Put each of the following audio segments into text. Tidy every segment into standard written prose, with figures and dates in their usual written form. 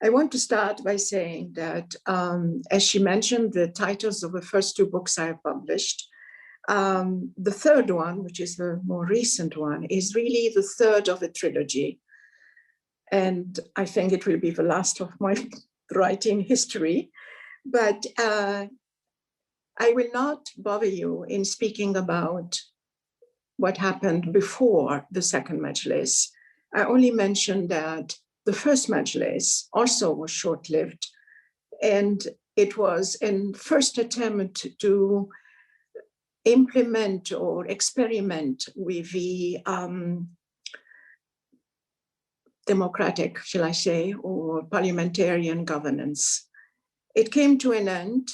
I want to start by saying that, as she mentioned, the titles of the first two books I have published. The third one, which is the more recent one, is really the third of a trilogy. And I think it will be the last of my writing history. But I will not bother you in speaking about what happened before the Second Majles. I only mentioned that the first Majlis also was short-lived, and it was a first attempt to implement or experiment with the democratic, shall I say, or parliamentarian governance. It came to an end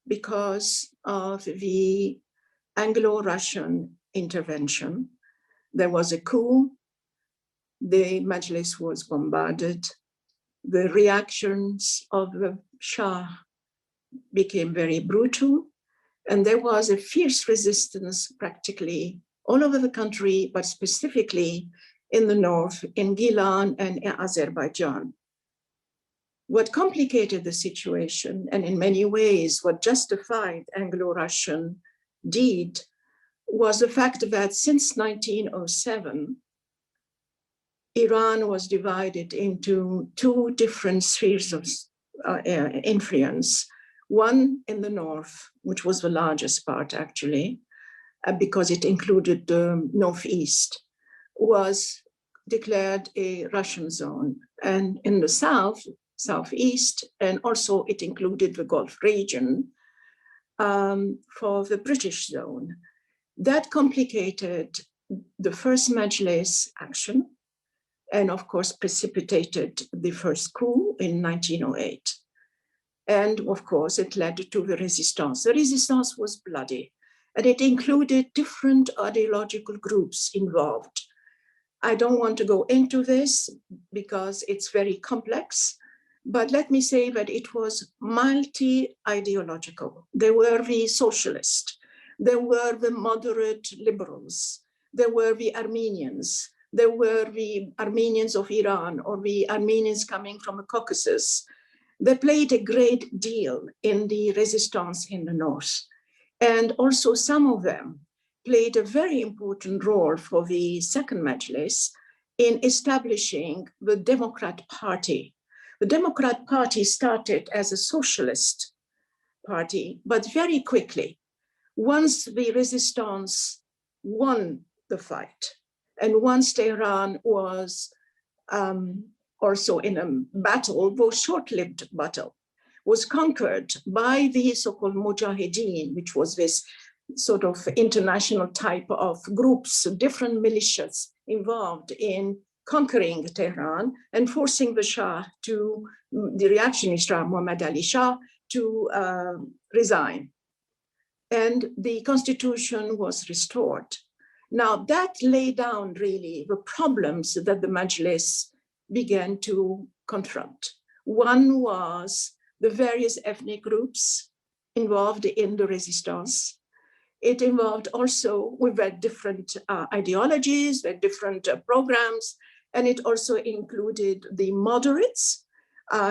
because of the Anglo-Russian intervention. There was a coup. The Majlis was bombarded. The reactions of the Shah became very brutal, and there was a fierce resistance practically all over the country, but specifically in the north, in Gilan and in Azerbaijan. What complicated the situation, and in many ways what justified Anglo-Russian deed, was the fact that since 1907, Iran was divided into two different spheres of influence. One in the north, which was the largest part actually, because it included the northeast, was declared a Russian zone. And in the south, southeast, and also it included the Gulf region for the British zone. That complicated the first Majlis action, and of course precipitated the first coup in 1908. And of course it led to the resistance. The resistance was bloody, and it included different ideological groups involved. I don't want to go into this because it's very complex, but let me say that it was multi-ideological. There were the socialists, there were the moderate liberals, there were the Armenians, there were the Armenians of Iran or the Armenians coming from the Caucasus. They played a great deal in the resistance in the north. And also some of them played a very important role for the Second Majlis in establishing the Democrat Party. The Democrat Party started as a socialist party, but very quickly, once the resistance won the fight, and once Tehran was also in a battle, though short-lived battle, was conquered by the so-called Mujahideen, which was this sort of international type of groups, different militias involved in conquering Tehran and forcing the Shah to, the reactionary Shah, Muhammad Ali Shah, to resign. And the constitution was restored. Now that laid down really the problems that the Majlis began to confront. One was the various ethnic groups involved in the resistance. It involved also, with their different ideologies, their different programs, and it also included the moderates,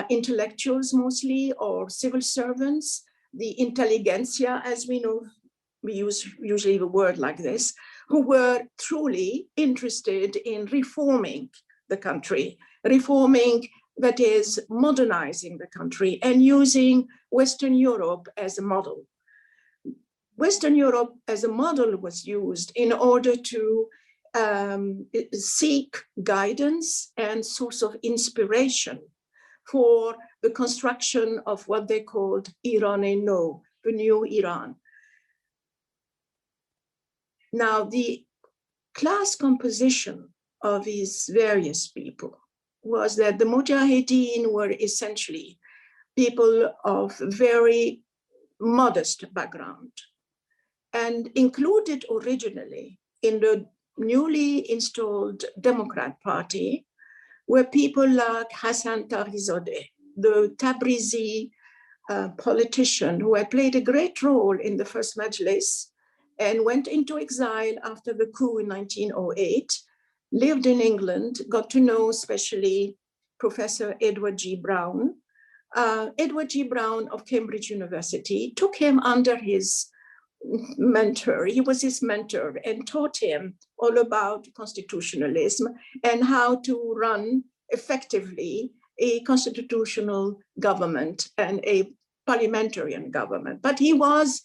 intellectuals mostly, or civil servants, the intelligentsia, as we know, we use usually the word like this, who were truly interested in reforming the country, reforming, that is, modernizing the country and using Western Europe as a model. Western Europe as a model was used in order to seek guidance and source of inspiration for the construction of what they called Iran-No, the new Iran. Now, the class composition of these various people was that the Mujahideen were essentially people of very modest background, and included originally in the newly installed Democrat Party were people like Hassan Taghisodeh, the Tabrizi politician who had played a great role in the first Majlis and went into exile after the coup in 1908, lived in England, got to know especially Professor Edward G. Brown. Edward G. Brown of Cambridge University took him under his mentor. He was his mentor and taught him all about constitutionalism and how to run effectively a constitutional government and a parliamentarian government. But he was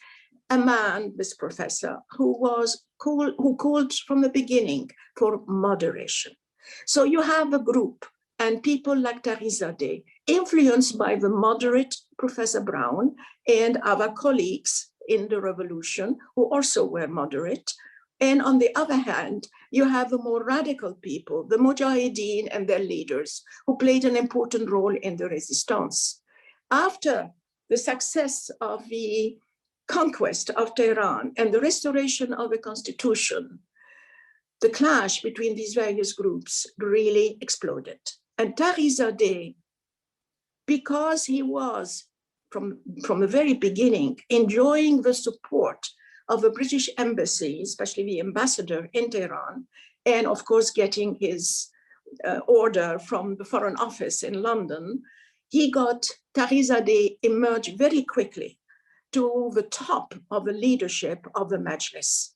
a man, this professor, who called from the beginning for moderation. So you have a group and people like Tarizadeh, influenced by the moderate Professor Brown and our colleagues in the revolution, who also were moderate. And on the other hand, you have the more radical people, the Mujahideen and their leaders, who played an important role in the resistance. After the success of the conquest of Tehran and the restoration of a constitution, the clash between these various groups really exploded. And Tarizadeh, because he was from the very beginning enjoying the support of the British embassy, especially the ambassador in Tehran, and of course getting his order from the Foreign Office in London, Tarizadeh emerged very quickly to the top of the leadership of the Majlis.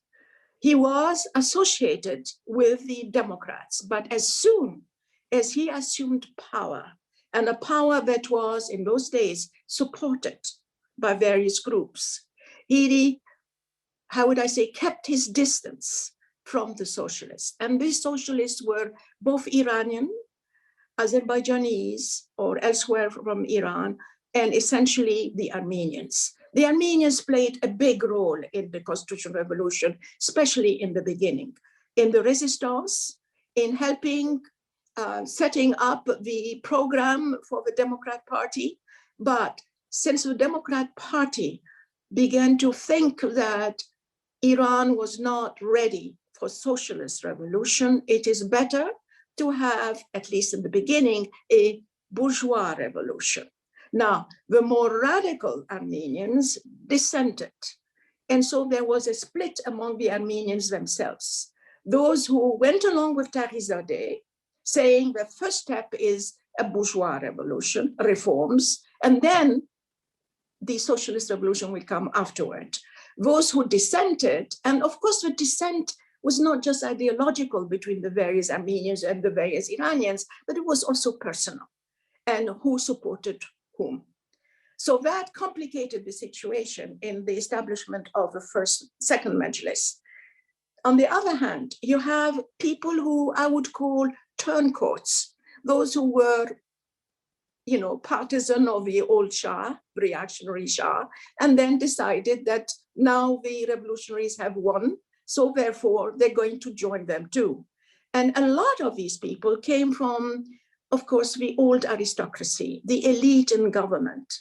He was associated with the Democrats, but as soon as he assumed power, and a power that was in those days supported by various groups, he, kept his distance from the socialists. And these socialists were both Iranian, Azerbaijanis, or elsewhere from Iran, and essentially the Armenians. The Armenians played a big role in the Constitutional Revolution, especially in the beginning, in the resistance, in helping setting up the program for the Democrat Party. But since the Democrat Party began to think that Iran was not ready for socialist revolution, it is better to have, at least in the beginning, a bourgeois revolution. Now, the more radical Armenians dissented. And so there was a split among the Armenians themselves. Those who went along with Tarizadeh, saying the first step is a bourgeois revolution, reforms, and then the socialist revolution will come afterward. Those who dissented, and of course the dissent was not just ideological between the various Armenians and the various Iranians, but it was also personal, and who supported whom. So that complicated the situation in the establishment of the Second Majles. On the other hand, you have people who I would call turncoats, those who were, partisan of the old Shah, reactionary Shah, and then decided that now the revolutionaries have won, so therefore they're going to join them too. And a lot of these people came from, of course, the old aristocracy, the elite in government.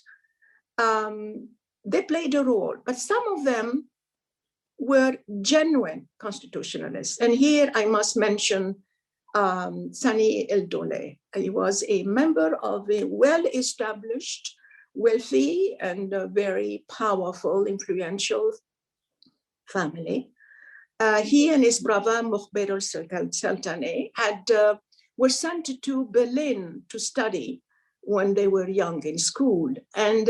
They played a role, but some of them were genuine constitutionalists. And here I must mention Sani El-Dole. He was a member of a well-established, wealthy, and very powerful, influential family. He and his brother, Mukhber al-Sultaneh, were sent to Berlin to study when they were young in school. And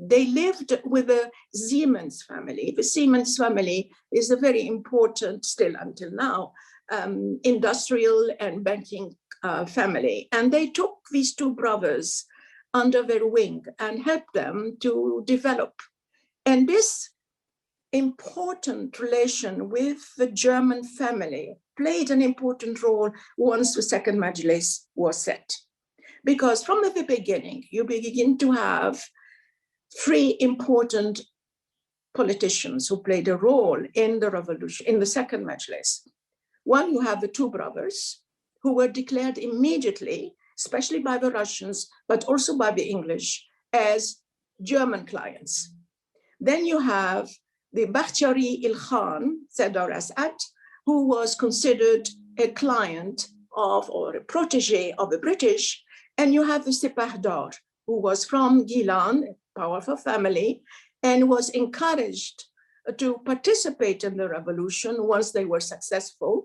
they lived with the Siemens family. The Siemens family is a very important, still until now, industrial and banking family. And they took these two brothers under their wing and helped them to develop. And this important relation with the German family played an important role once the Second Majlis was set. Because from the beginning, you begin to have three important politicians who played a role in the revolution, in the Second Majlis. One, you have the two brothers who were declared immediately, especially by the Russians, but also by the English, as German clients. Then you have the Bakhtiari Ilkhan, Sadr Asad, who was considered a client of, or a protege of the British. And you have the Sepahdar, who was from Gilan, a powerful family, and was encouraged to participate in the revolution once they were successful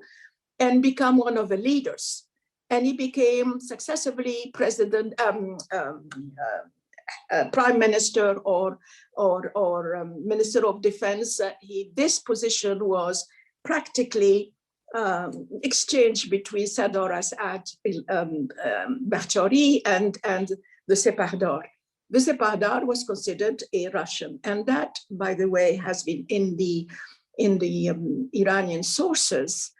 and become one of the leaders. and he became successively president, prime minister, or minister of defense. This position was practically exchanged between Sadr Assad, Bakhtiari, and the Sepahrdar. The Sepahrdar was considered a Russian, and that, by the way, has been in the Iranian sources.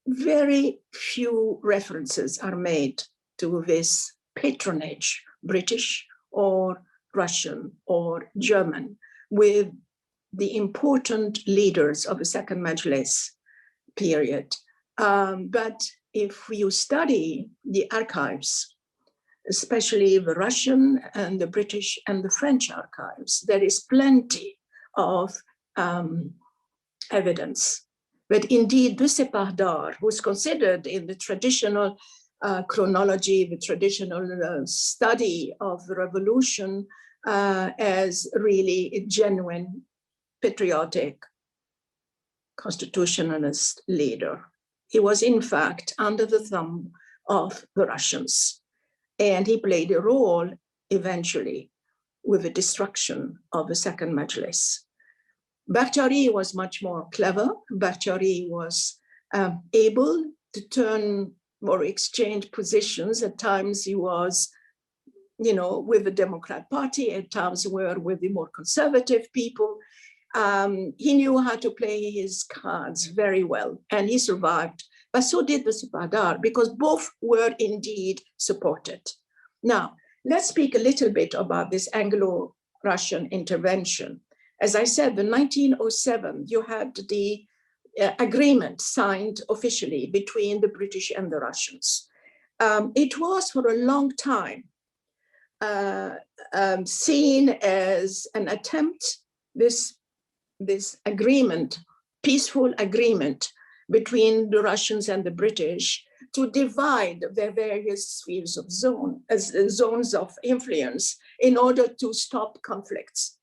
Very few references are made to this patronage, British or Russian or German, with the important leaders of the Second Majles period. But if you study the archives, especially the Russian and the British and the French archives, there is plenty of evidence that indeed the Sepahrdar, who is considered in the traditional chronology, the traditional study of the revolution, as really a genuine patriotic constitutionalist leader. He was in fact under the thumb of the Russians, and he played a role eventually with the destruction of the Second Majles. Bakhtiari was much more clever. Bakhtiari was able to turn or exchange positions. At times he was, with the Democrat Party, at times were with the more conservative people. He knew how to play his cards very well, and he survived. But so did the Sepahrdar, because both were indeed supported. Now, let's speak a little bit about this Anglo-Russian intervention. As I said, in 1907, you had the agreement signed officially between the British and the Russians. It was for a long time seen as an attempt, this agreement, peaceful agreement between the Russians and the British, to divide their various spheres of zones of influence in order to stop conflicts.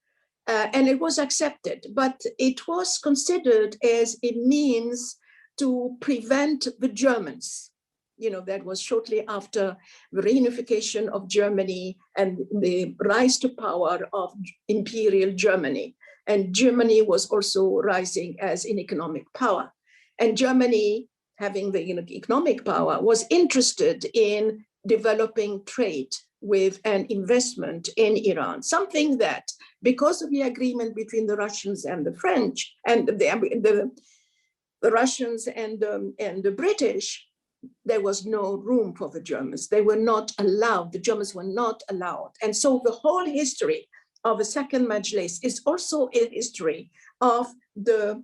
And it was accepted, but it was considered as a means to prevent the Germans. That was shortly after the reunification of Germany and the rise to power of Imperial Germany. And Germany was also rising as an economic power. And Germany, having the economic power, was interested in developing trade with an investment in Iran, something that, because of the agreement between the Russians and the French, and the Russians and the British, there was no room for the Germans. They were not allowed. The Germans were not allowed. And so the whole history of the Second Majles is also a history of the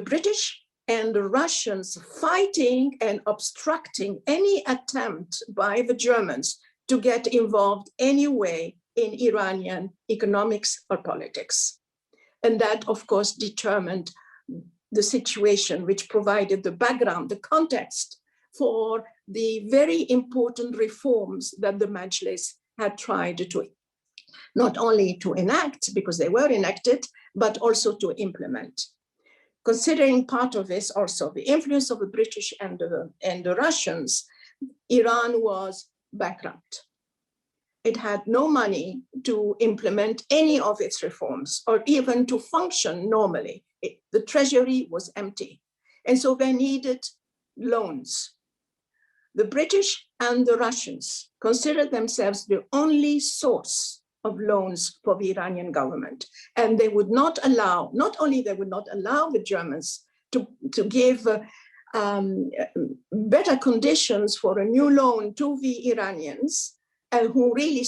British and the Russians fighting and obstructing any attempt by the Germans to get involved anyway in Iranian economics or politics. And that, of course, determined the situation, which provided the background, the context for the very important reforms that the Majlis had tried to not only to enact, because they were enacted, but also to implement. Considering part of this also the influence of the British and the Russians, Iran was bankrupt. It had no money to implement any of its reforms or even to function normally. The treasury was empty. And so they needed loans. The British and the Russians considered themselves the only source of loans for the Iranian government. And they would not allow, not only they would not allow the Germans to give better conditions for a new loan to the Iranians, who really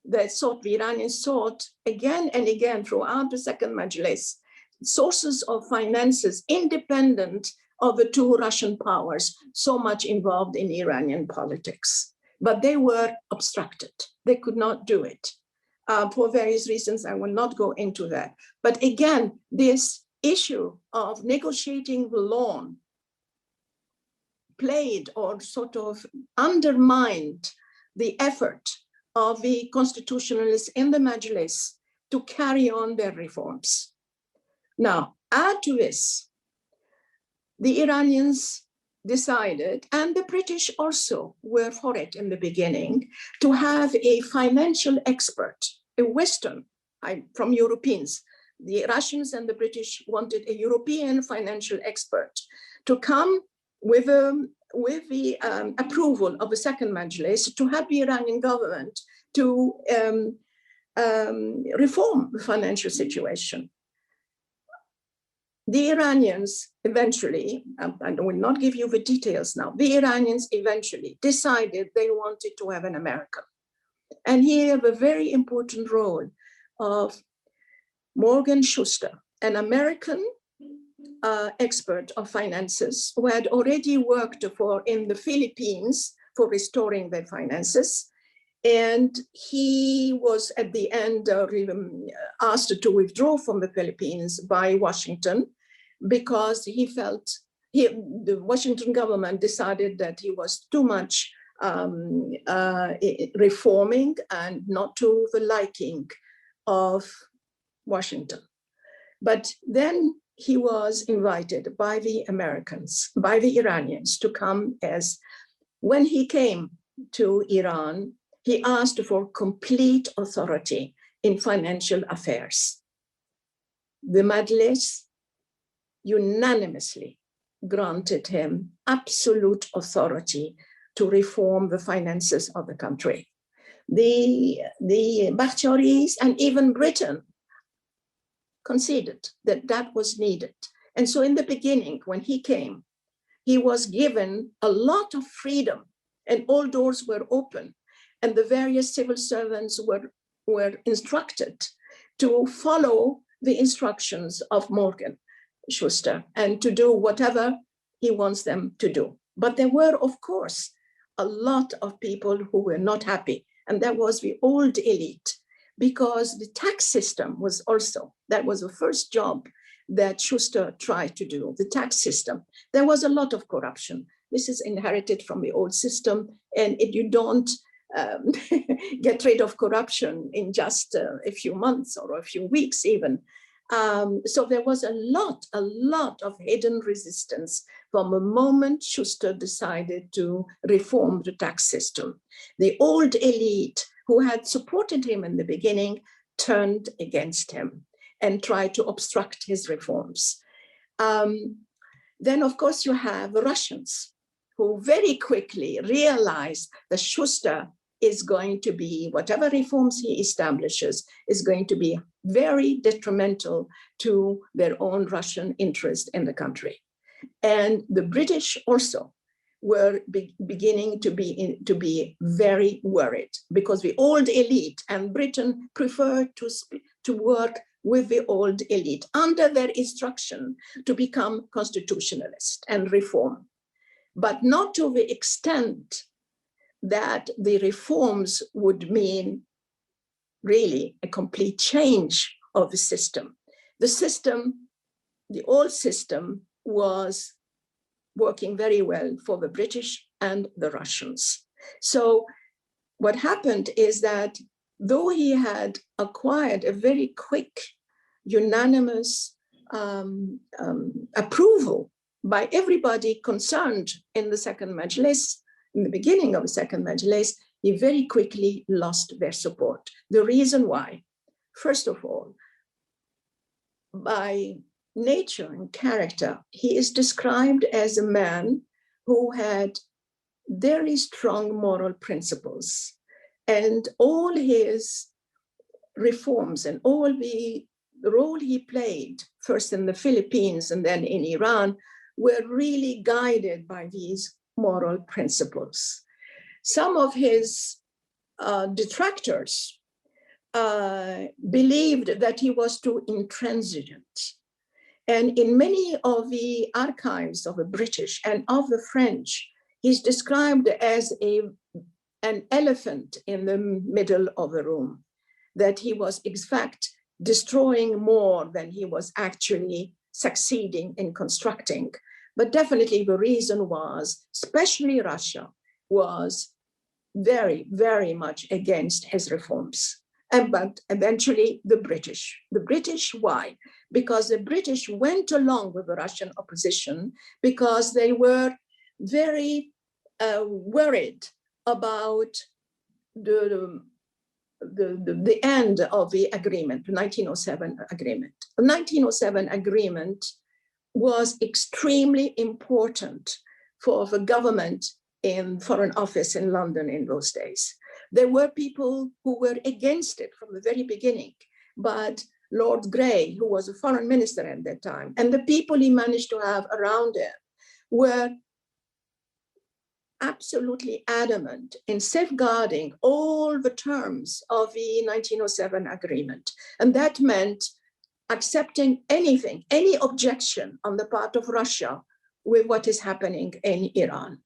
the Iranians sought again and again throughout the Second Majlis, sources of finances independent of the two Russian powers, so much involved in Iranian politics. But they were obstructed. They could not do it for various reasons. I will not go into that. But again, this issue of negotiating the loan played or sort of undermined the effort of the constitutionalists in the Majlis to carry on their reforms. Now, add to this, the Iranians decided, and the British also were for it in the beginning, to have a financial expert, a Western, from Europeans. The Russians and the British wanted a European financial expert to come with the approval of the Second Majles to help the Iranian government to reform the financial situation. The Iranians eventually, I will not give you the details now, the Iranians eventually decided they wanted to have an American. And here the very important role of Morgan Schuster, an American expert of finances who had already worked in the Philippines for restoring their finances. And he was at the end asked to withdraw from the Philippines by Washington because he felt the Washington government decided that he was too much reforming and not to the liking of Washington. But then he was invited by the Americans, by the Iranians, to come as, when he came to Iran, he asked for complete authority in financial affairs. The Majlis unanimously granted him absolute authority to reform the finances of the country. The Bakhtiaris and even Britain conceded that that was needed. And so in the beginning, when he came, he was given a lot of freedom and all doors were open. And the various civil servants were instructed to follow the instructions of Morgan Schuster and to do whatever he wants them to do. But there were, of course, a lot of people who were not happy. And that was the old elite, because the tax system was also, that was the first job that Schuster tried to do, the tax system. There was a lot of corruption. This is inherited from the old system, and you don't get rid of corruption in just a few months or a few weeks even. So there was a lot of hidden resistance from the moment Schuster decided to reform the tax system. The old elite who had supported him in the beginning turned against him and tried to obstruct his reforms. Then, of course, you have the Russians who very quickly realized that Schuster is going to be, whatever reforms he establishes, is going to be very detrimental to their own Russian interest in the country. And the British also were beginning to be very worried, because the old elite and Britain preferred to work with the old elite under their instruction to become constitutionalist and reform, but not to the extent that the reforms would mean really a complete change of the system. The system, the old system, was working very well for the British and the Russians. So what happened is that though he had acquired a very quick, unanimous approval by everybody concerned in the Second Majlis, in the beginning of the Second Majlis, he very quickly lost their support. The reason why, first of all, by nature and character, he is described as a man who had very strong moral principles, and all his reforms and all the role he played, first in the Philippines and then in Iran, were really guided by these moral principles. Some of his detractors believed that he was too intransigent. And in many of the archives of the British and of the French, he's described as an elephant in the middle of the room, that he was in fact destroying more than he was actually succeeding in constructing. But definitely the reason was, especially Russia, was very, very much against his reforms. But eventually the British. The British, why? Because the British went along with the Russian opposition because they were very worried about the end of the agreement, the 1907 agreement. The 1907 agreement was extremely important for the government in Foreign Office in London in those days. There were people who were against it from the very beginning, but Lord Grey, who was a foreign minister at that time, and the people he managed to have around him were absolutely adamant in safeguarding all the terms of the 1907 agreement. And that meant accepting anything, any objection on the part of Russia with what is happening in Iran.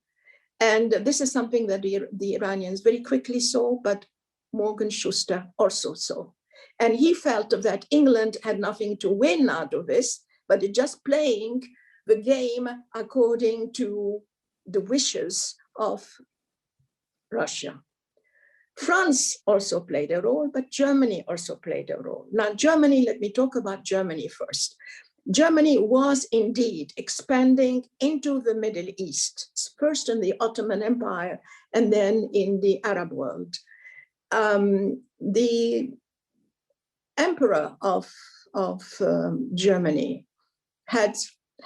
And this is something that the Iranians very quickly saw, but Morgan Schuster also saw. And he felt that England had nothing to win out of this, but just playing the game according to the wishes of Russia. France also played a role, but Germany also played a role. Now, Germany, let me talk about Germany first. Germany was indeed expanding into the Middle East, first in the Ottoman Empire and then in the Arab world. The emperor of Germany had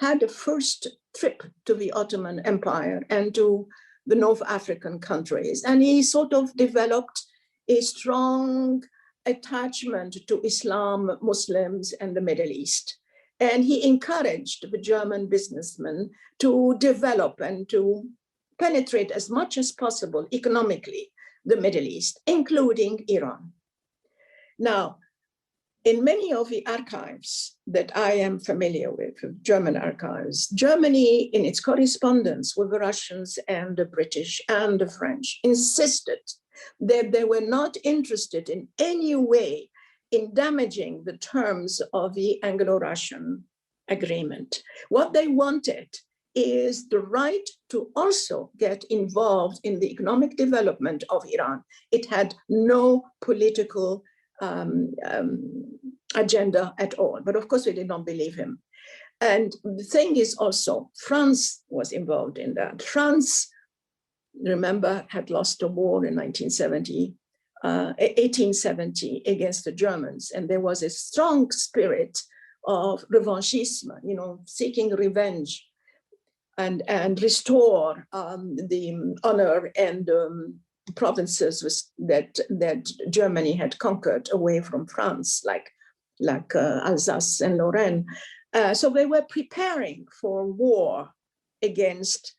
a first trip to the Ottoman Empire and to the North African countries. And he sort of developed a strong attachment to Islam, Muslims, and the Middle East. And he encouraged the German businessmen to develop and to penetrate as much as possible economically the Middle East, including Iran. Now, in many of the archives that I am familiar with, German archives, Germany, in its correspondence with the Russians and the British and the French, insisted that they were not interested in any way in damaging the terms of the Anglo-Russian agreement. What they wanted is the right to also get involved in the economic development of Iran. It had no political agenda at all. But of course, we did not believe him. And the thing is also, France was involved in that. France, remember, had lost a war in 1870 against the Germans. And there was a strong spirit of revanchisme, you know, seeking revenge and restore the honor and provinces that Germany had conquered away from France, like Alsace and Lorraine. So they were preparing for war against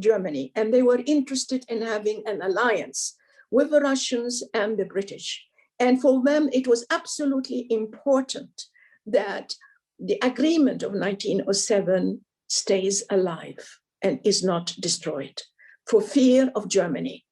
Germany, and they were interested in having an alliance with the Russians and the British. And for them, it was absolutely important that the agreement of 1907 stays alive and is not destroyed for fear of Germany.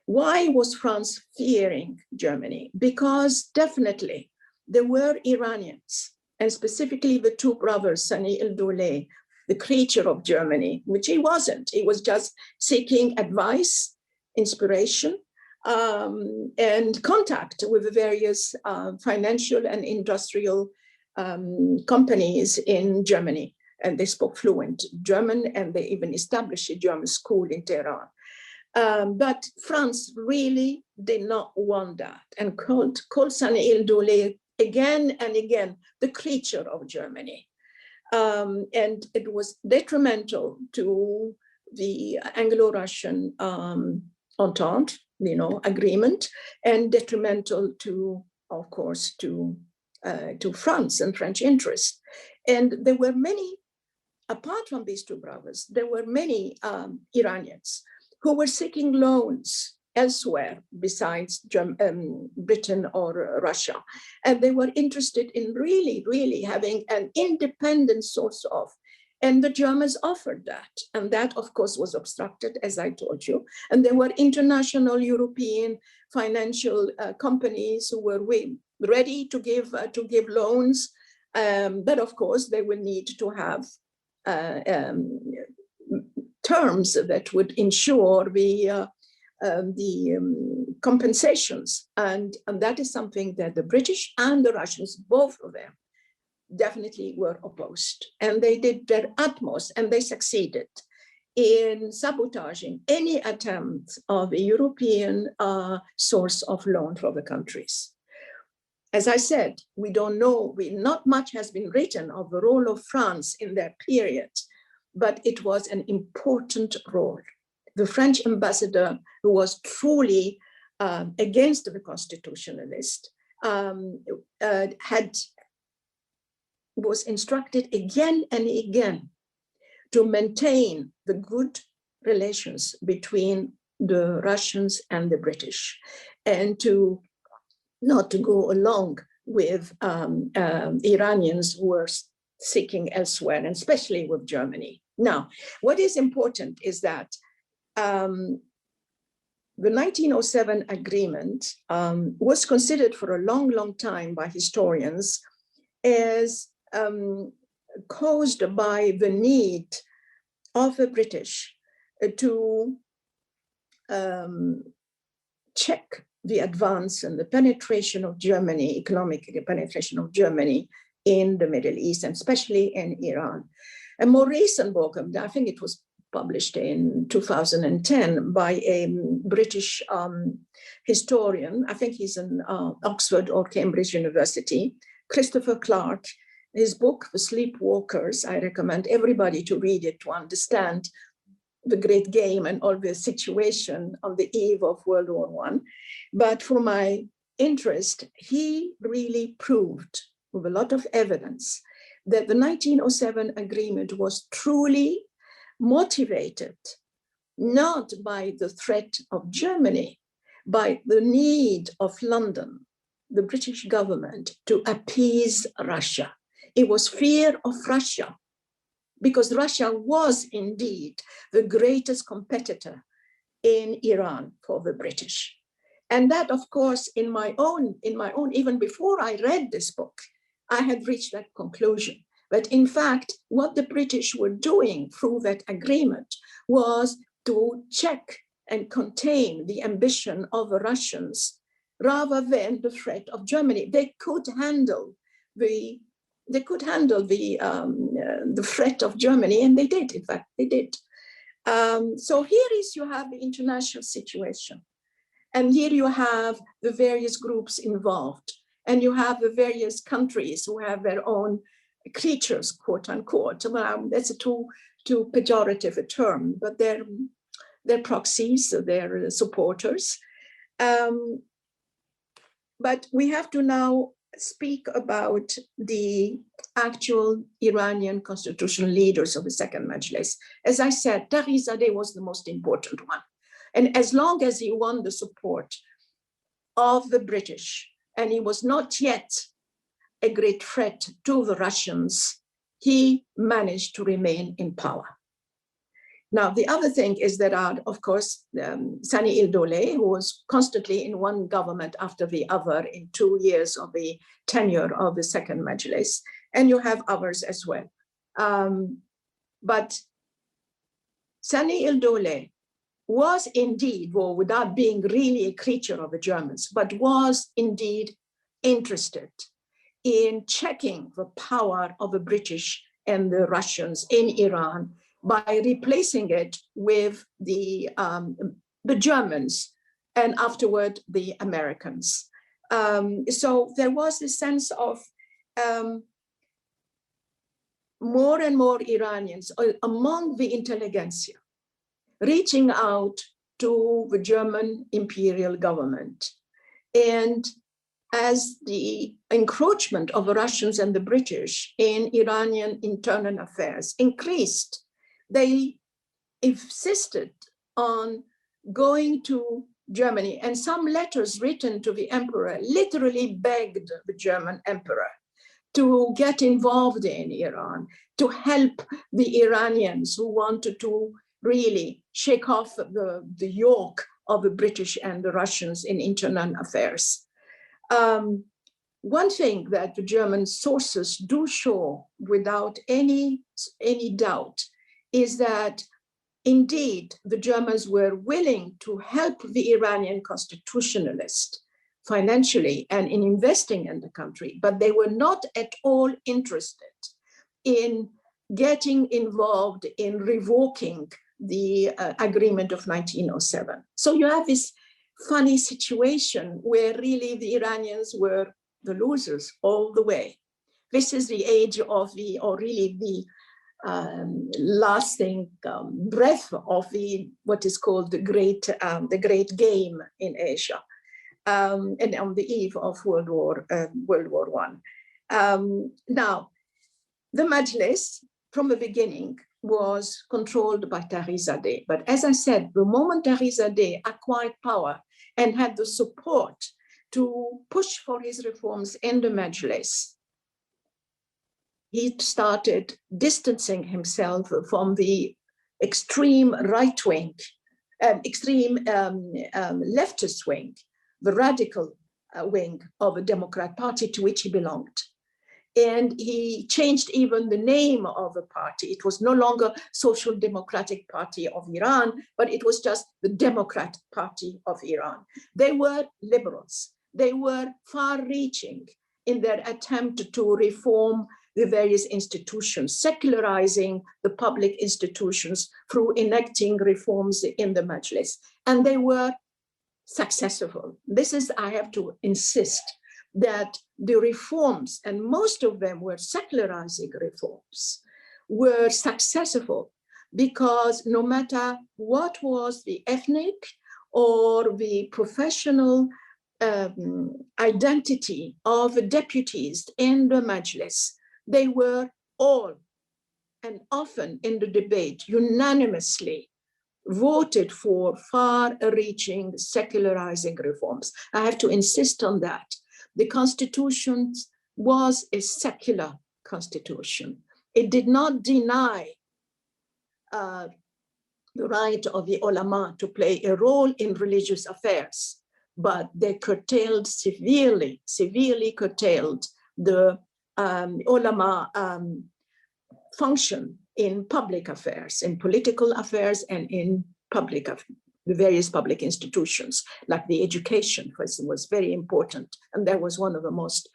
Why was France fearing Germany? Because definitely there were Iranians, and specifically the two brothers, Sani el-Dowleh, the creature of Germany, which he wasn't. He was just seeking advice, inspiration, and contact with the various financial and industrial companies in Germany. And they spoke fluent German, and they even established a German school in Tehran. But France really did not want that, and called Sani el-Dowleh again and again the creature of Germany. And it was detrimental to the Anglo-Russian Entente, you know, agreement, and detrimental to, of course, to France and French interests. And there were many, apart from these two brothers, there were many Iranians who were seeking loans elsewhere besides Britain or Russia. And they were interested in really having an independent source of, and the Germans offered that. And that, of course, was obstructed, as I told you. And there were international European financial companies who were ready to give loans. But of course, they will need to have terms that would ensure the compensations. And that is something that the British and the Russians, both of them, definitely were opposed. And they did their utmost, and they succeeded in sabotaging any attempt of a European source of loan for the countries. As I said, we don't know, not much has been written of the role of France in that period, but it was an important role. The French ambassador, who was truly against the Constitutionalist, was instructed again and again to maintain the good relations between the Russians and the British, and to not to go along with Iranians who were seeking elsewhere, and especially with Germany. Now, what is important is that the 1907 agreement was considered for a long, long time by historians as caused by the need of the British to check the advance and the penetration of Germany, economic penetration of Germany in the Middle East, and especially in Iran. A more recent book, I think it was published in 2010 by a British historian, I think he's in Oxford or Cambridge University, Christopher Clark. His book, The Sleepwalkers, I recommend everybody to read it to understand the great game and all the situation on the eve of World War I. But for my interest, he really proved with a lot of evidence that the 1907 agreement was truly motivated not by the threat of Germany, by the need of London, the British government, to appease Russia. It was fear of Russia, because Russia was indeed the greatest competitor in Iran for the British. And that, of course, in my own, even before I read this book, I had reached that conclusion. But in fact, what the British were doing through that agreement was to check and contain the ambition of the Russians rather than the threat of Germany. They could handle the threat of Germany, and they did. In fact, they did. So here is, you have the international situation, and here you have the various groups involved, and you have the various countries who have their own creatures, quote unquote. Well, that's a too pejorative a term, but they're proxies, so they're supporters. But we have to now speak about the actual Iranian constitutional leaders of the Second Majles. As I said, Taghi-Zadeh was the most important one. And as long as he won the support of the British, and he was not yet a great threat to the Russians, he managed to remain in power. Now, the other thing is that, of course, Sani il-Dowleh, who was constantly in one government after the other in 2 years of the tenure of the Second Majles, and you have others as well. But Sani il-Dowleh was indeed, well, without being really a creature of the Germans, but was indeed interested in checking the power of the British and the Russians in Iran by replacing it with the Germans and afterward the Americans. So there was a sense of more and more Iranians among the intelligentsia reaching out to the German imperial government. And as the encroachment of the Russians and the British in Iranian internal affairs increased, they insisted on going to Germany, and some letters written to the emperor literally begged the German emperor to get involved in Iran, to help the Iranians who wanted to really shake off the yoke of the British and the Russians in internal affairs. One thing that the German sources do show without any doubt is that indeed the Germans were willing to help the Iranian constitutionalists financially and in investing in the country, but they were not at all interested in getting involved in revoking the agreement of 1907. So you have this funny situation where really the Iranians were the losers all the way. This is the age of the, or really the lasting breath of the what is called the great game in Asia, and on the eve of World War I. Now, the Majlis from the beginning was controlled by Taghissadeh, but as I said, the moment Taghissadeh acquired power and had the support to push for his reforms in the Majlis, he started distancing himself from the extreme right wing, extreme leftist wing, the radical wing of the Democrat Party to which he belonged. And he changed even the name of the party. It was no longer Social Democratic Party of Iran, but it was just the Democrat Party of Iran. They were liberals. They were far-reaching in their attempt to reform the various institutions, secularizing the public institutions through enacting reforms in the Majlis. And they were successful. This is, I have to insist, that the reforms, and most of them were secularizing reforms, were successful because no matter what was the ethnic or the professional identity of the deputies in the Majlis, they were all, and often in the debate, unanimously voted for far-reaching secularizing reforms. I have to insist on that. The Constitution was a secular constitution. It did not deny the right of the ulama to play a role in religious affairs, but they curtailed severely curtailed the ulama function in public affairs, in political affairs, and in the various public institutions, like the education, for instance, was very important. And that was one of the most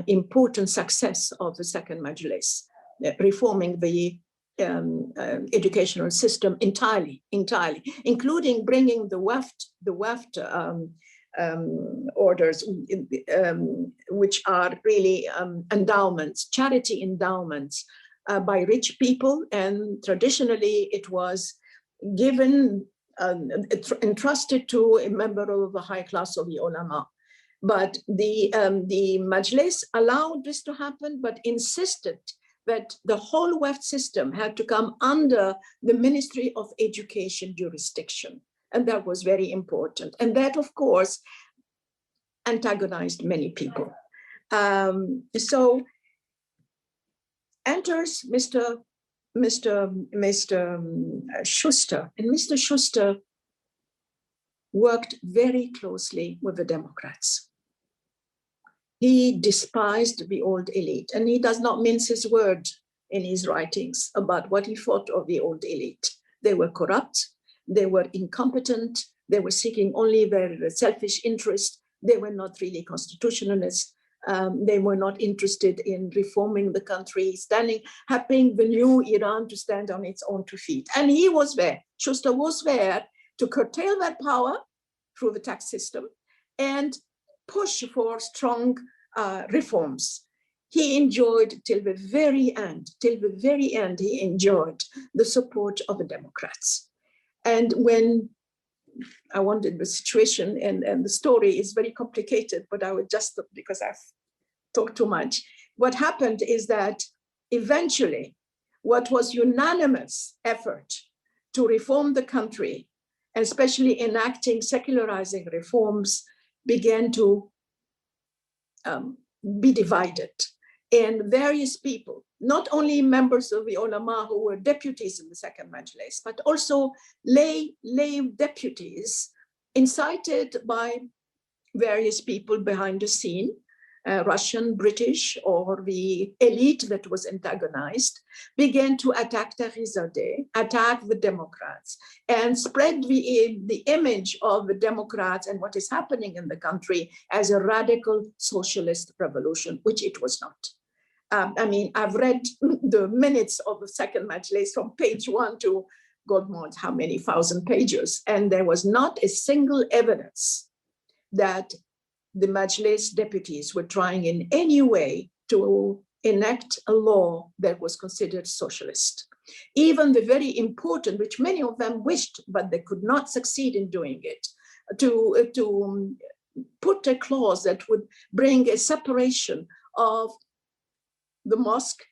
important success of the Second Majlis, reforming the educational system entirely, including bringing the Waqf orders, which are really endowments, charity endowments by rich people. And traditionally it was given, entrusted to a member of the high class of the ulama. But the Majlis allowed this to happen, but insisted that the whole Waqf system had to come under the Ministry of Education jurisdiction. And that was very important. And that, of course, antagonized many people. So enters Mr. Schuster, and Mr. Schuster worked very closely with the Democrats. He despised the old elite, and he does not mince his word in his writings about what he thought of the old elite. They were corrupt, they were incompetent, they were seeking only their selfish interest, they were not really constitutionalists, they were not interested in reforming the country, helping the new Iran to stand on its own two feet. And he was there, Schuster was there to curtail that power through the tax system and push for strong reforms. He enjoyed till the very end, he enjoyed the support of the Democrats. And when I wanted the situation, and the story is very complicated, but I would just, because I've talked too much. What happened is that eventually, what was unanimous effort to reform the country, especially enacting secularizing reforms, began to be divided. And various people, not only members of the ulama who were deputies in the Second Majlis, but also lay deputies incited by various people behind the scene, Russian, British, or the elite that was antagonized, began to attack Taghissadeh, attack the Democrats, and spread the image of the Democrats and what is happening in the country as a radical socialist revolution, which it was not. I mean, I've read the minutes of the Second Majlis from page 1 to God knows how many thousand pages, and there was not a single evidence that the Majlis deputies were trying in any way to enact a law that was considered socialist. Even the very important, which many of them wished, but they could not succeed in doing it, to put a clause that would bring a separation of the mosque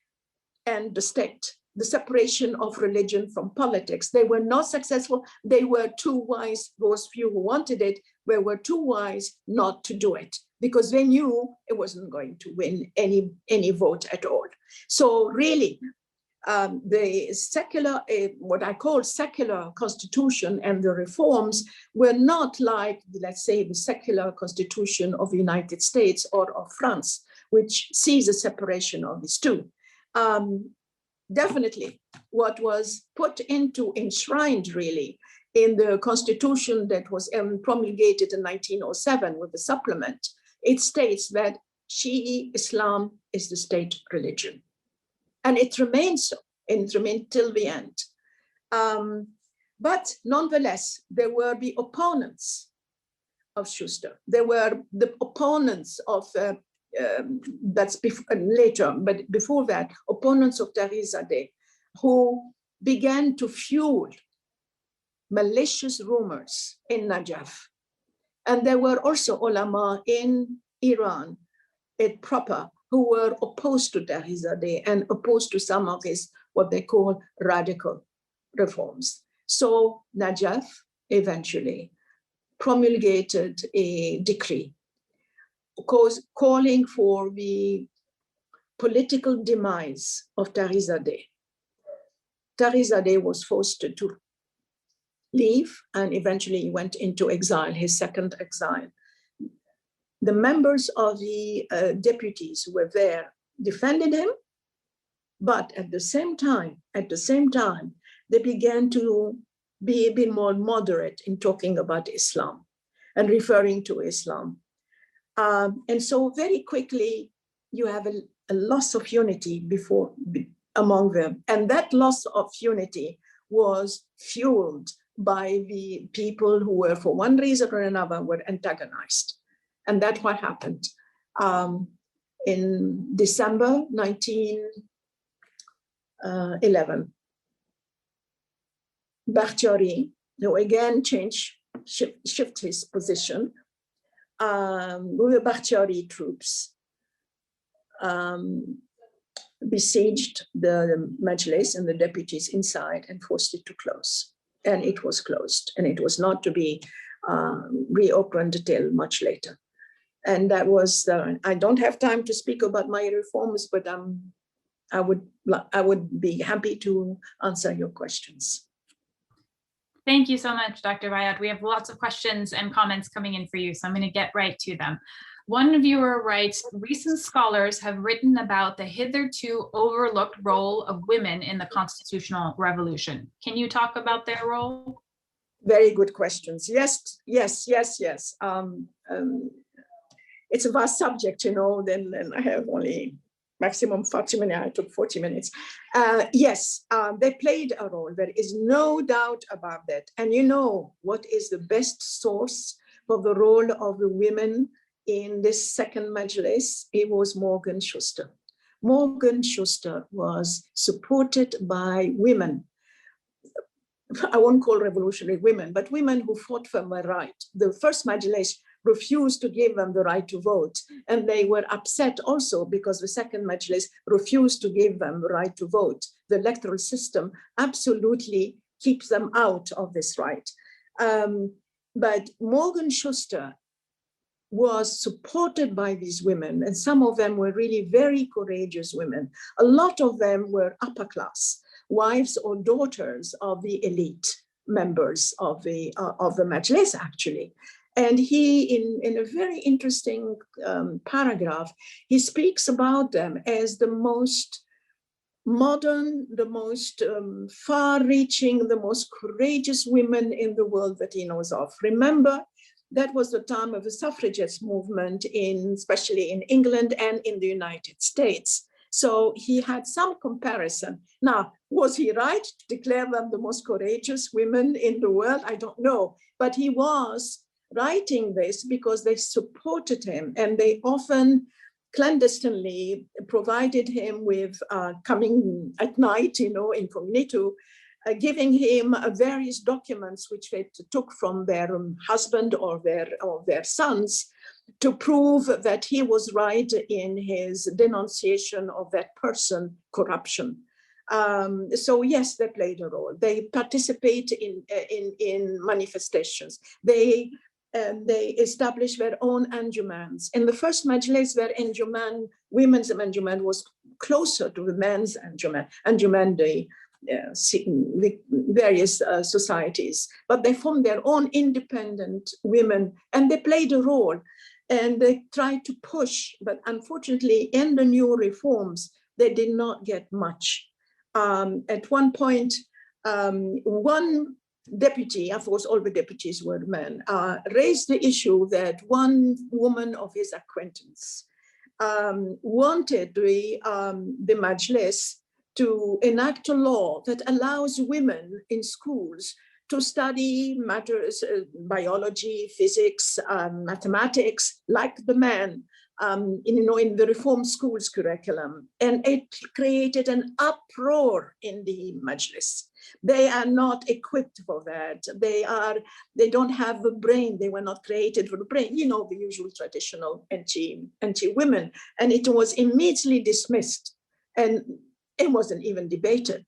and the state, the separation of religion from politics. They were not successful. They were too wise. Those few who wanted it were too wise not to do it, because they knew it wasn't going to win any vote at all. So really, the secular, what I call secular constitution and the reforms were not like, let's say, the secular constitution of the United States or of France, which sees a separation of these two. Definitely, what was enshrined really in the constitution that was promulgated in 1907 with the supplement, it states that Shi'i Islam is the state religion. And it remains so, and it remained till the end. But nonetheless, there were the opponents of Schuster. There were the opponents of, that's later, but before that, opponents of Tarizadeh, who began to fuel malicious rumors in Najaf. And there were also ulama in Iran, proper, who were opposed to Tarizadeh and opposed to some of his, what they call radical reforms. So Najaf eventually promulgated a decree calling for the political demise of Tarizadeh. Tarizadeh was forced to leave and eventually went into exile, his second exile. The members of the deputies who were there defended him, but at the same time, they began to be a bit more moderate in talking about Islam and referring to Islam. And so very quickly, you have a loss of unity among them. And that loss of unity was fueled by the people who were, for one reason or another, were antagonized. And that's what happened. In December 1911, Bakhtiari, who again shift his position, with the Bakhtiari troops, besieged the Majlis and the deputies inside and forced it to close. And it was closed, and it was not to be reopened till much later. And that was, I don't have time to speak about my reforms, but I would be happy to answer your questions. Thank you so much, Dr. Bayat. We have lots of questions and comments coming in for you, so I'm going to get right to them. One viewer writes, recent scholars have written about the hitherto overlooked role of women in the Constitutional Revolution. Can you talk about their role? Very good questions. Yes. It's a vast subject, then I have only maximum 40 minutes. I took 40 minutes. Yes, they played a role. There is no doubt about that. And what is the best source for the role of the women in this second Majlis? It was Morgan Schuster. Morgan Schuster was supported by women. I won't call revolutionary women, but women who fought for their right. The first Majlis refused to give them the right to vote. And they were upset also because the second Majlis refused to give them the right to vote. The electoral system absolutely keeps them out of this right. But Morgan Schuster was supported by these women, and some of them were really very courageous women. A lot of them were upper class, wives or daughters of the elite members of the Majlis, actually. And he, in a very interesting paragraph, he speaks about them as the most modern, the most far-reaching, the most courageous women in the world that he knows of. Remember, that was the time of the suffragettes movement, especially in England and in the United States. So he had some comparison. Now, was he right to declare them the most courageous women in the world? I don't know. But he was writing this because they supported him, and they often clandestinely provided him with coming at night, incognito, giving him various documents which they took from their husband or their sons to prove that he was right in his denunciation of that person corruption. So yes, they played a role. They participate in manifestations. They established their own anjumans. In the first Majles, their anjuman, women's anjuman, was closer to the men's anjuman, the various societies. But they formed their own independent women, and they played a role. And they tried to push, but unfortunately, in the new reforms, they did not get much. At one point, one deputy, of course, all the deputies were men, raised the issue that one woman of his acquaintance wanted the Majlis to enact a law that allows women in schools to study matters, biology, physics, mathematics, like the men, in the reform schools curriculum. And it created an uproar in the Majlis. They are not equipped for that. They don't have the brain. They were not created for the brain. The usual traditional anti-women. And it was immediately dismissed. And it wasn't even debated.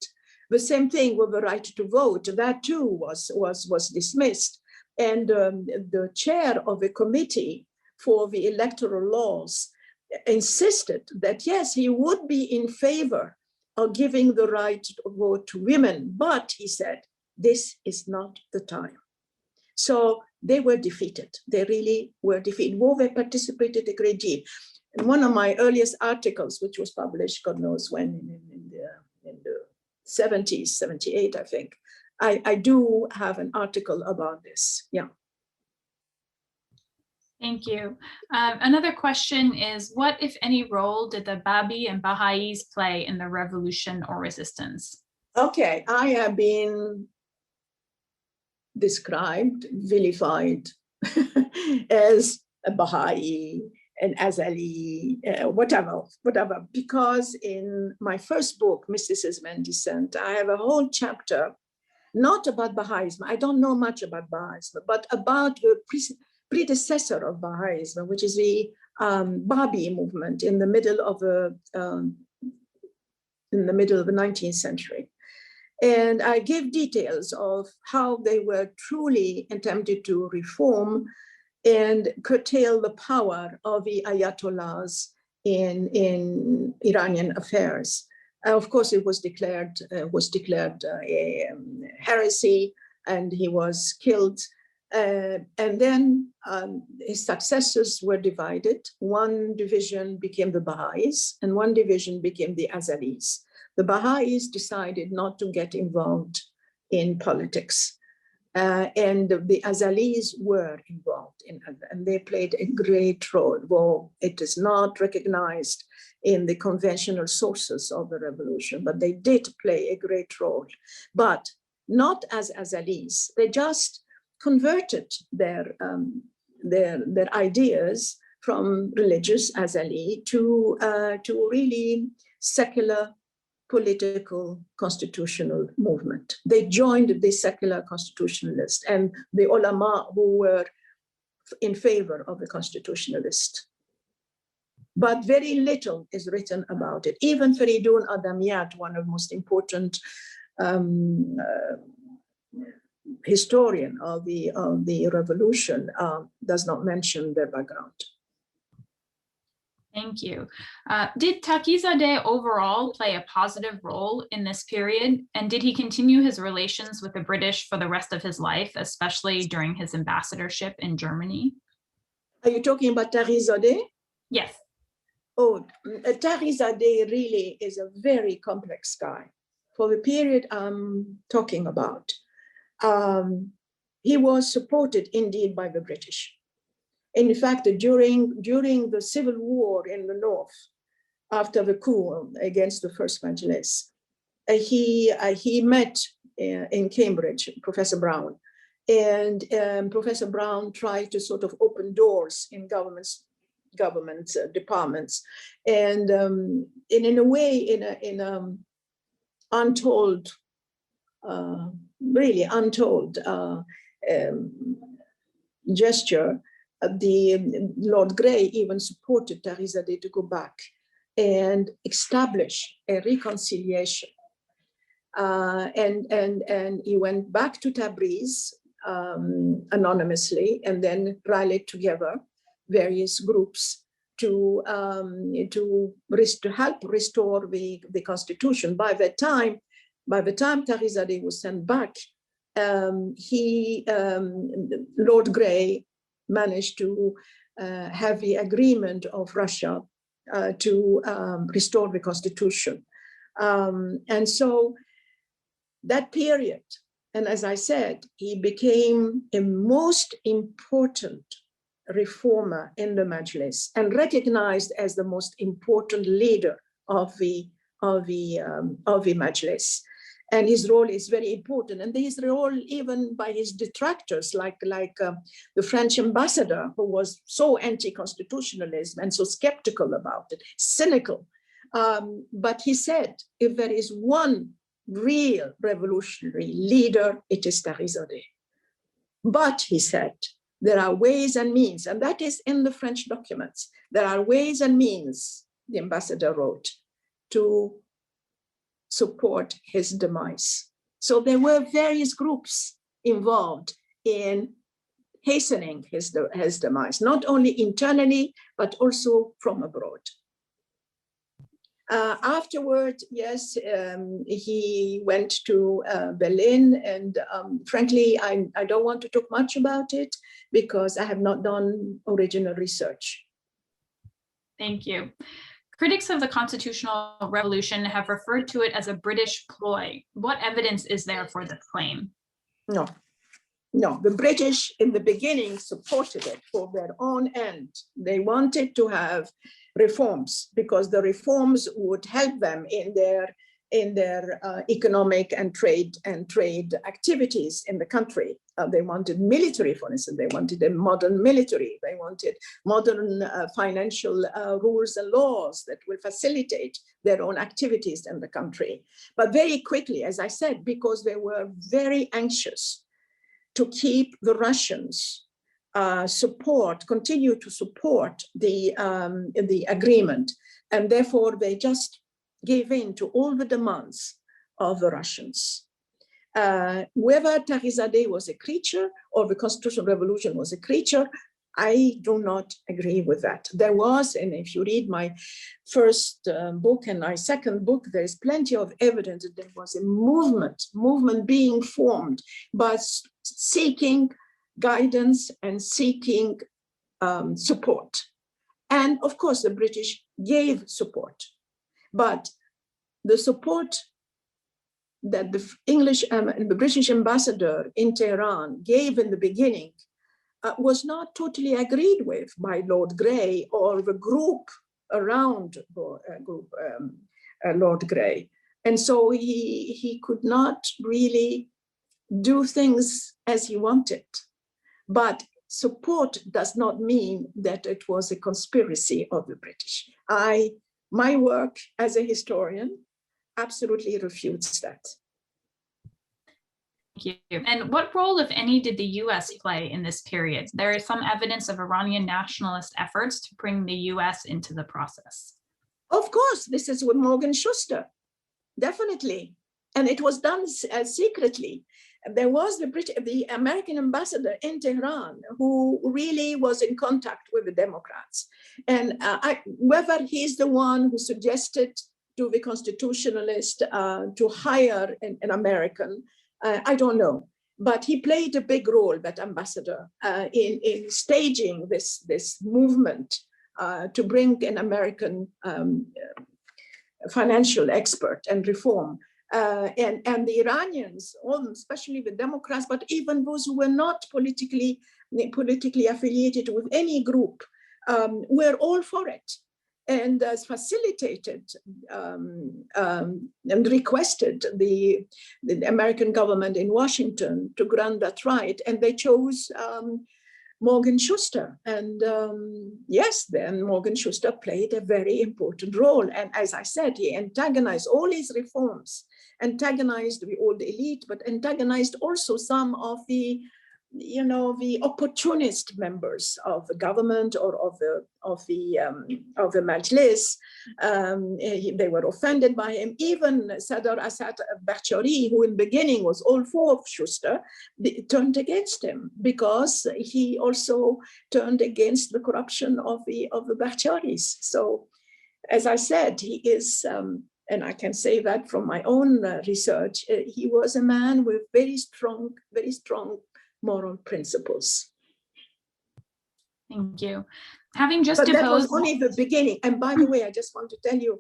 The same thing with the right to vote. That too was dismissed. And the chair of a committee for the electoral laws insisted that, yes, he would be in favor of giving the right to vote to women, but he said, this is not the time. So they were defeated. They really were defeated. Well, they participated a great deal. In one of my earliest articles, which was published, God knows when, in the 70s, 78, I think, I do have an article about this. Yeah. Thank you. Another question is, what, if any, role did the Babi and Baha'is play in the revolution or resistance? Okay, I have been described, vilified as a Baha'i, an Azali, whatever, because in my first book, Mysticism and Dissent, I have a whole chapter, not about Baha'ism. I don't know much about Baha'ism, but about the predecessor of Baha'ism, which is the Babi movement in the middle of the 19th century. And I gave details of how they were truly attempted to reform and curtail the power of the Ayatollahs in Iranian affairs. Of course, it was declared a heresy, and he was killed. And then his successors were divided. One division became the Baha'is, and one division became the Azalis. The Baha'is decided not to get involved in politics. And the Azalis were involved and they played a great role. Well, it is not recognized in the conventional sources of the revolution, but they did play a great role. But not as Azalis. They just converted their ideas from religious Azali to really secular political constitutional movement. They joined the secular constitutionalist and the ulama who were in favor of the constitutionalist. But very little is written about it. Even Feridun Adamiyat, one of the most important historian of the revolution, does not mention their background. Thank you. Did Taqizadeh overall play a positive role in this period? And did he continue his relations with the British for the rest of his life, especially during his ambassadorship in Germany? Are you talking about Taqizadeh? Yes. Oh, Taqizadeh really is a very complex guy. For the period I'm talking about, he was supported indeed by the British. In fact, during the civil war in the north, after the coup against the First Majles. He met in Cambridge, Professor Brown, and Professor Brown tried to sort of open doors in government departments, and in a way, in a untold, really untold gesture, the Lord Grey even supported Tarizadeh to go back and establish a reconciliation. And he went back to Tabriz anonymously, and then rallied together various groups to help restore the constitution. By the time Tarizadeh was sent back, Lord Grey managed to have the agreement of Russia to restore the constitution. And so that period, and as I said, he became a most important reformer in the Majlis and recognized as the most important leader of the Majlis. And his role is very important. And his role, even by his detractors, like the French ambassador, who was so anti-constitutionalist and so skeptical about it, cynical. But he said, if there is one real revolutionary leader, it is Tarizadeh. But he said, there are ways and means, and that is in the French documents. There are ways and means, the ambassador wrote, to support his demise. So there were various groups involved in hastening his demise, not only internally, but also from abroad. Afterward, yes, he went to Berlin, and frankly, I don't want to talk much about it because I have not done original research. Thank you. Critics of the Constitutional Revolution have referred to it as a British ploy. What evidence is there for this claim? No, the British in the beginning supported it for their own end. They wanted to have reforms because the reforms would help them in their economic and trade activities in the country. They wanted military, for instance. They wanted a modern military. They wanted modern financial rules and laws that will facilitate their own activities in the country. But very quickly, as I said, because they were very anxious to keep the Russians continue to support the agreement, and therefore they just gave in to all the demands of the Russians. Whether Tarizadeh was a creature or the Constitutional Revolution was a creature, I do not agree with that. There was, and if you read my first book and my second book, there's plenty of evidence that there was a movement being formed, but seeking guidance and seeking support. And of course, the British gave support. But the support that the British ambassador in Tehran gave in the beginning was not totally agreed with by Lord Grey or the group around Lord Grey. And so he could not really do things as he wanted. But support does not mean that it was a conspiracy of the British. My work as a historian absolutely refutes that. Thank you. And what role, if any, did the US play in this period? There is some evidence of Iranian nationalist efforts to bring the US into the process. Of course, this is with Morgan Schuster, definitely. And it was done secretly. There was the American ambassador in Tehran who really was in contact with the Democrats. And whether he's the one who suggested to the Constitutionalist to hire an American, I don't know. But he played a big role, that ambassador, in staging this movement to bring an American financial expert and reform. And the Iranians, especially the Democrats, but even those who were not politically affiliated with any group, were all for it. and has facilitated and requested the American government in Washington to grant that right. And they chose Morgan Schuster. And yes, then Morgan Schuster played a very important role. And as I said, he antagonized all his reforms, antagonized the old elite, but antagonized also some of the, you know, the opportunist members of the government or of the Majlis. They were offended by him. Even Sadr Asad Bakhtiari, who in the beginning was all for Schuster, turned against him because he also turned against the corruption of the Bakhtiaris. So, as I said, he is, and I can say that from my own research, he was a man with very strong moral principles. Thank you. Having just but deposed... that was only the beginning. And by the way, I just want to tell you,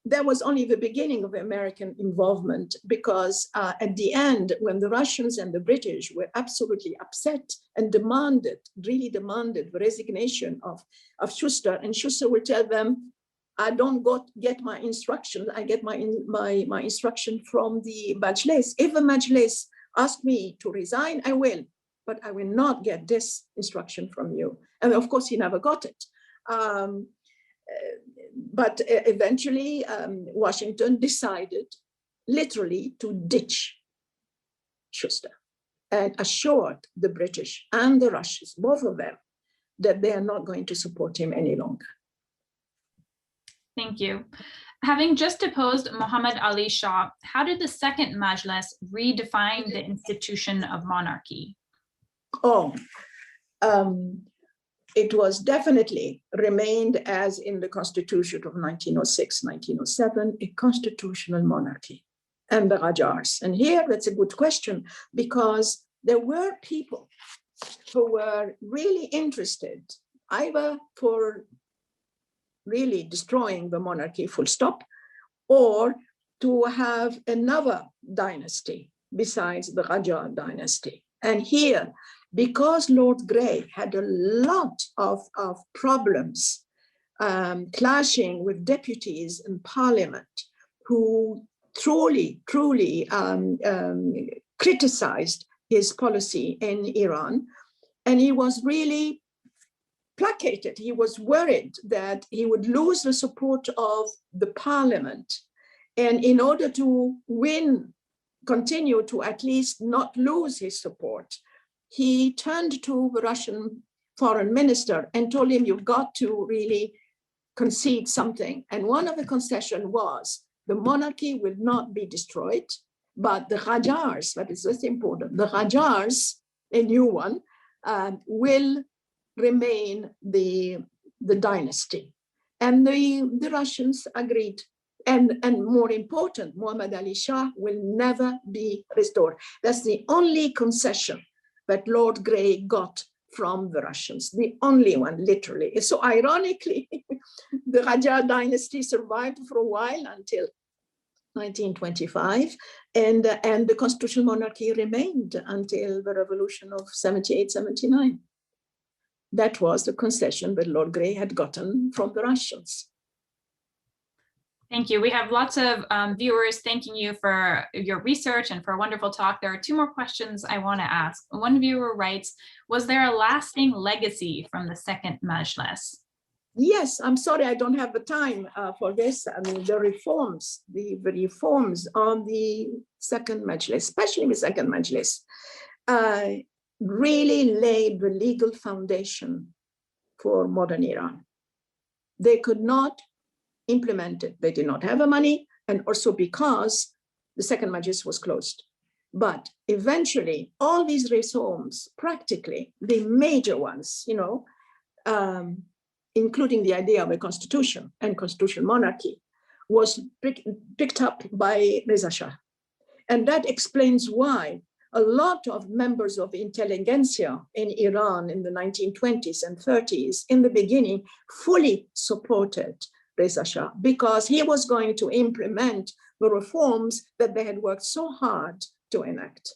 that was only the beginning of American involvement, because at the end, when the Russians and the British were absolutely upset and really demanded the resignation of Schuster, and Schuster would tell them, I don't get my instructions, I get my instruction from the Majlis. If the Majlis ask me to resign, I will, but I will not get this instruction from you. And of course, he never got it. But eventually, Washington decided literally to ditch Schuster and assured the British and the Russians, both of them, that they are not going to support him any longer. Thank you. Having just deposed Muhammad Ali Shah, how did the Second Majlis redefine the institution of monarchy? It was definitely remained as in the Constitution of 1906, 1907, a constitutional monarchy, and the Rajars. And here, that's a good question, because there were people who were really interested either for really destroying the monarchy full stop, or to have another dynasty besides the Rajar dynasty. And here, because Lord Grey had a lot of problems clashing with deputies in Parliament who truly criticized his policy in Iran, and he was really placated. He was worried that he would lose the support of the Parliament. And in order to continue to at least not lose his support, he turned to the Russian foreign minister and told him, you've got to really concede something. And one of the concessions was the monarchy will not be destroyed, but the Rajars, that is very important, the Rajars, a new one, will remain the dynasty. And the Russians agreed. And more important, Muhammad Ali Shah will never be restored. That's the only concession that Lord Grey got from the Russians, the only one, literally. So ironically, the Rajar dynasty survived for a while until 1925, and the constitutional monarchy remained until the revolution of 78, 79. That was the concession that Lord Grey had gotten from the Russians. Thank you. We have lots of viewers thanking you for your research and for a wonderful talk. There are two more questions I want to ask. One viewer writes, was there a lasting legacy from the Second Majlis? Yes, I'm sorry, I don't have the time for this. I mean, the reforms on the Second Majlis, especially the Second Majlis, really laid the legal foundation for modern Iran. They could not implement it. They did not have the money, and also because the Second Majlis was closed. But eventually, all these reforms, practically the major ones, including the idea of a constitution and constitutional monarchy, was picked up by Reza Shah. And that explains why a lot of members of the intelligentsia in Iran in the 1920s and 30s, in the beginning, fully supported Reza Shah, because he was going to implement the reforms that they had worked so hard to enact.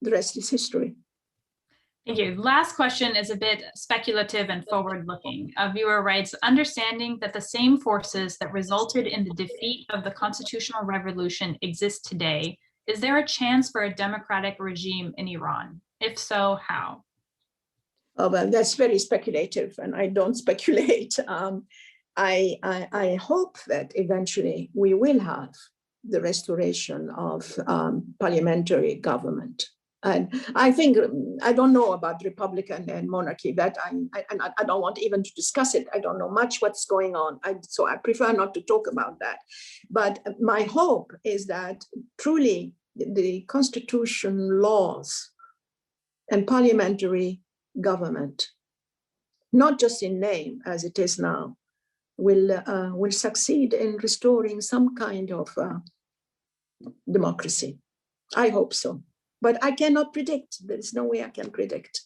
The rest is history. Thank you. Last question is a bit speculative and forward-looking. A viewer writes, understanding that the same forces that resulted in the defeat of the Constitutional Revolution exist today, is there a chance for a democratic regime in Iran? If so, how? Oh, well, that's very speculative, and I don't speculate. I hope that eventually we will have the restoration of parliamentary government. And I think, I don't know about Republican and monarchy, that I don't want even to discuss it. I don't know much what's going on. So I prefer not to talk about that. But my hope is that truly the constitution, laws, and parliamentary government, not just in name as it is now, will succeed in restoring some kind of democracy. I hope so. But I cannot predict. There is no way I can predict.